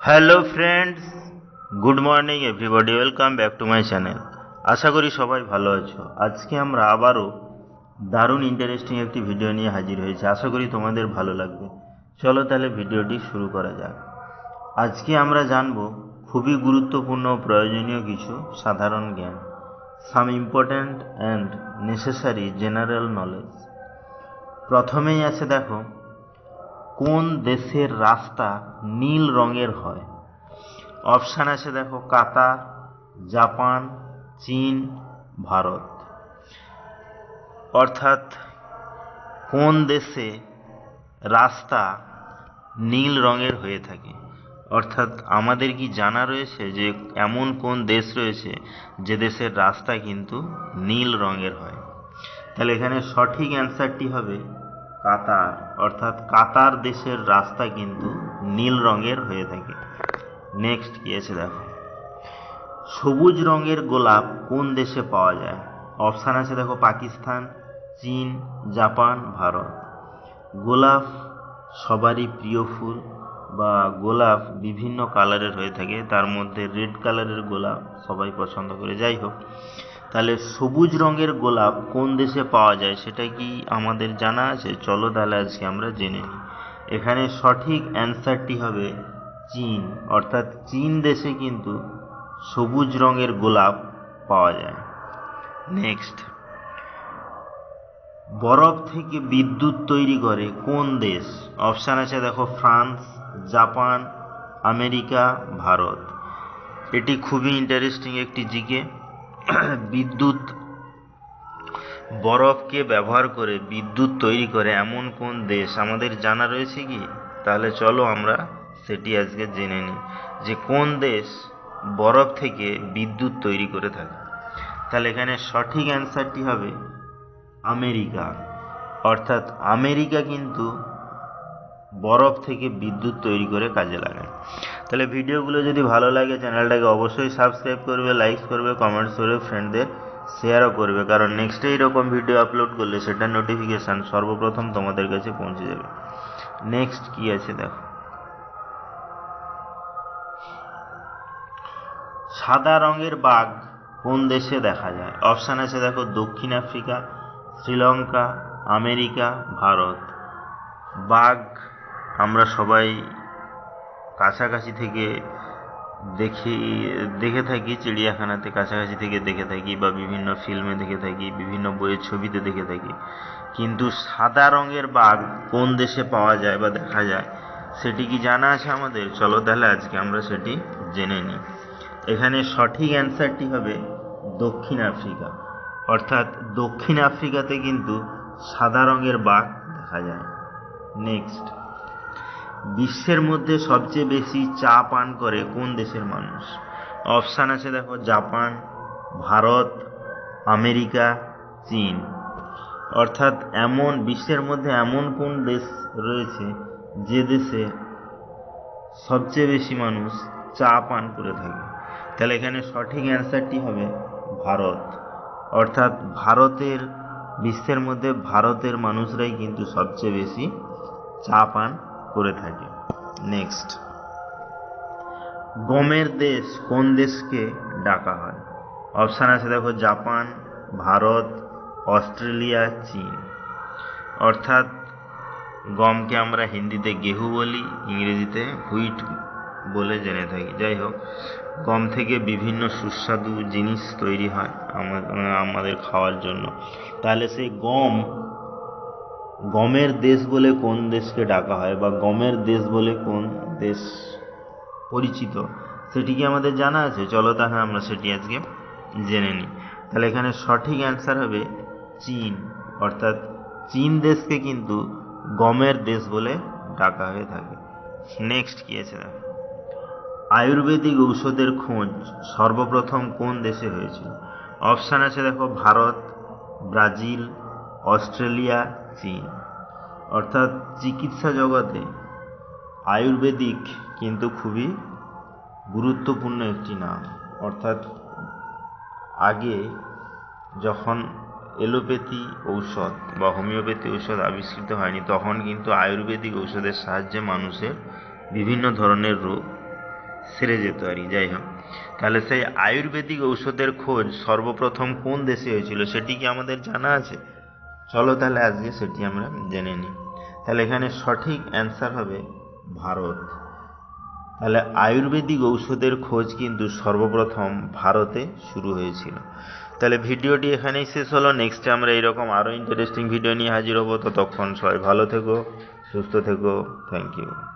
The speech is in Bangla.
Hello friends, good morning everybody, welcome back to my channel. আশা করি সবাই ভালো আছো। আজকে আমরা আবারও দারুণ ইন্টারেস্টিং একটি ভিডিও নিয়ে হাজির হয়েছি। আশা করি তোমাদের ভালো লাগবে। চলো তাহলে ভিডিওটি শুরু করা যাক। আজকে আমরা জানব খুবই গুরুত্বপূর্ণ ও প্রয়োজনীয় কিছু সাধারণ জ্ঞান, some important and necessary general knowledge. প্রথমেই আছে দেখো, কোন দেশের রাস্তা নীল রঙের হয়? অপশান আছে দেখো, কাতার, জাপান, চীন, ভারত। অর্থাৎ কোন দেশে রাস্তা নীল রঙের হয়ে থাকে? অর্থাৎ আমাদের কি জানা রয়েছে যে এমন কোন দেশ রয়েছে যে দেশের রাস্তা কিন্তু নীল রঙের হয়? তাহলে এখানে সঠিক অ্যান্সারটি হবে কাতার। অর্থাৎ কাতার দেশের রাস্তা কিন্তু নীল রঙের হয়ে থাকে। নেক্সট কি আছে দেখো, সবুজ রঙের গোলাপ কোন দেশে পাওয়া যায়? অপশান আছে দেখো, পাকিস্তান, চীন, জাপান, ভারত। গোলাপ সবারই প্রিয় ফুল, বা গোলাপ বিভিন্ন কালারের হয়ে থাকে, তার মধ্যে রেড কালারের গোলাপ সবাই পছন্দ করে। যাই হোক, তাহলে সবুজ রঙের গোলাপ কোন দেশে পাওয়া যায় সেটা কি আমাদের জানা আছে? চলো তাহলে আজকে আমরা জেনে নিই। এখানে সঠিক অ্যান্সারটি হবে চীন। অর্থাৎ চীন দেশে কিন্তু সবুজ রঙের গোলাপ পাওয়া যায়। নেক্সট, বরফ থেকে বিদ্যুৎ তৈরি করে কোন দেশ? অপশান আছে দেখো, ফ্রান্স, জাপান, আমেরিকা, ভারত। এটি খুবই ইন্টারেস্টিং একটি জিকে। বিদ্যুৎ, বরফকে ব্যবহার করে বিদ্যুৎ তৈরি করে এমন কোন দেশ আমাদের জানা রয়েছে কি? তাহলে চলো আমরা সেটি আজকে জেনে নিই যে কোন দেশ বরফ থেকে বিদ্যুৎ তৈরি করে থাকে। তাহলে এখানে সঠিক অ্যান্সারটি হবে আমেরিকা। অর্থাৎ আমেরিকা কিন্তু বরফ থেকে বিদ্যুৎ তৈরি করে কাজে লাগায়। তাহলে ভিডিওগুলো যদি ভালো লাগে চ্যানেলটাকে অবশ্যই সাবস্ক্রাইব করবে, লাইক করবে, কমেন্টস করবে, ফ্রেন্ডদের শেয়ারও করবে, কারণ নেক্সট এইরকম ভিডিও আপলোড করলে সেটার নোটিফিকেশান সর্বপ্রথম তোমাদের কাছে পৌঁছে যাবে। নেক্সট কি আছে দেখো, সাদা রঙের বাঘ কোন দেশে দেখা যায়? অপশান আছে দেখো, দক্ষিণ আফ্রিকা, শ্রীলঙ্কা, আমেরিকা, ভারত। বাঘ আমরা সবাই কাছাকাছি থেকে দেখে থাকি, চিড়িয়াখানাতে কাছাকাছি থেকে দেখে থাকি, বা বিভিন্ন ফিল্মে দেখে থাকি, বিভিন্ন বইয়ের ছবিতে দেখে থাকি। কিন্তু সাদা রঙের বাঘ কোন দেশে পাওয়া যায় বা দেখা যায় সেটি কি জানা আছে আমাদের? চলো তাহলে আজকে আমরা সেটি জেনে নিই। এখানে সঠিক অ্যান্সারটি হবে দক্ষিণ আফ্রিকা। অর্থাৎ দক্ষিণ আফ্রিকাতে কিন্তু সাদা রঙের বাঘ দেখা যায়। নেক্সট, বিশ্বের মধ্যে সবচেয়ে বেশি চা পান করে কোন দেশের মানুষ? অপশান আছে দেখো, জাপান, ভারত, আমেরিকা, চীন। অর্থাৎ বিশ্বের মধ্যে এমন কোন দেশ রয়েছে যে দেশে সবচেয়ে বেশি মানুষ চা পান করে থাকে? তাহলে এখানে সঠিক অ্যান্সারটি হবে ভারত। অর্থাৎ বিশ্বের মধ্যে ভারতের মানুষরাই কিন্তু সবচেয়ে বেশি চা পান করে থাকে। নেক্সট, গমের দেশ কোন দেশকে ডাকা হয়? অপশান আছে দেখো, জাপান, ভারত, অস্ট্রেলিয়া, চীন। অর্থাৎ গমকে আমরা হিন্দিতে গেহু বলি, ইংরেজিতে হুইট বলে জেনে থাকি। যাই হোক, গম থেকে বিভিন্ন সুস্বাদু জিনিস তৈরি হয় আমাদের খাওয়ার জন্য। তাহলে সেই গমের দেশ বলে কোন দেশকে ডাকা হয়, বা গমের দেশ বলে কোন দেশ পরিচিত সেটি কি আমাদের জানা আছে? চলো তাহলে আমরা সেটি আজকে জেনে নিই। তাহলে এখানে সঠিক অ্যান্সার হবে চীন। অর্থাৎ চীন দেশকে কিন্তু গমের দেশ বলে ডাকা হয়ে থাকে। নেক্সট কি আছে দেখো, আয়ুর্বেদিক ঔষধের খোঁজ সর্বপ্রথম কোন দেশে হয়েছিল? অপশান আছে দেখো, ভারত, ব্রাজিল, অস্ট্রেলিয়া, চীন। অর্থাৎ চিকিৎসা জগতে আয়ুর্বেদিক কিন্তু খুবই গুরুত্বপূর্ণ একটি নাম। অর্থাৎ আগে যখন এলোপ্যাথি ঔষধ বা হোমিওপ্যাথি ঔষধ আবিষ্কৃত হয়নি, তখন কিন্তু আয়ুর্বেদিক ঔষধের সাহায্যে মানুষের বিভিন্ন ধরনের রোগ সেরে যেত আর কি। যাই হোক, তাহলে সেই আয়ুর্বেদিক ঔষধের খোঁজ সর্বপ্রথম কোন দেশে হয়েছিল সেটি কি আমাদের জানা আছে? চলো তাহলে আজকে সেটি আমরা জেনে নিই। তাহলে এখানে সঠিক অ্যান্সার হবে ভারত। তাহলে আয়ুর্বেদিক ঔষধের খোঁজ কিন্তু সর্বপ্রথম ভারতে শুরু হয়েছিল। তাহলে ভিডিওটি এখানেই শেষ হলো। নেক্সটে আমরা এইরকম আরও ইন্টারেস্টিং ভিডিও নিয়ে হাজির হবো। ততক্ষণ সবাই ভালো থেকো, সুস্থ থেকো। Thank you.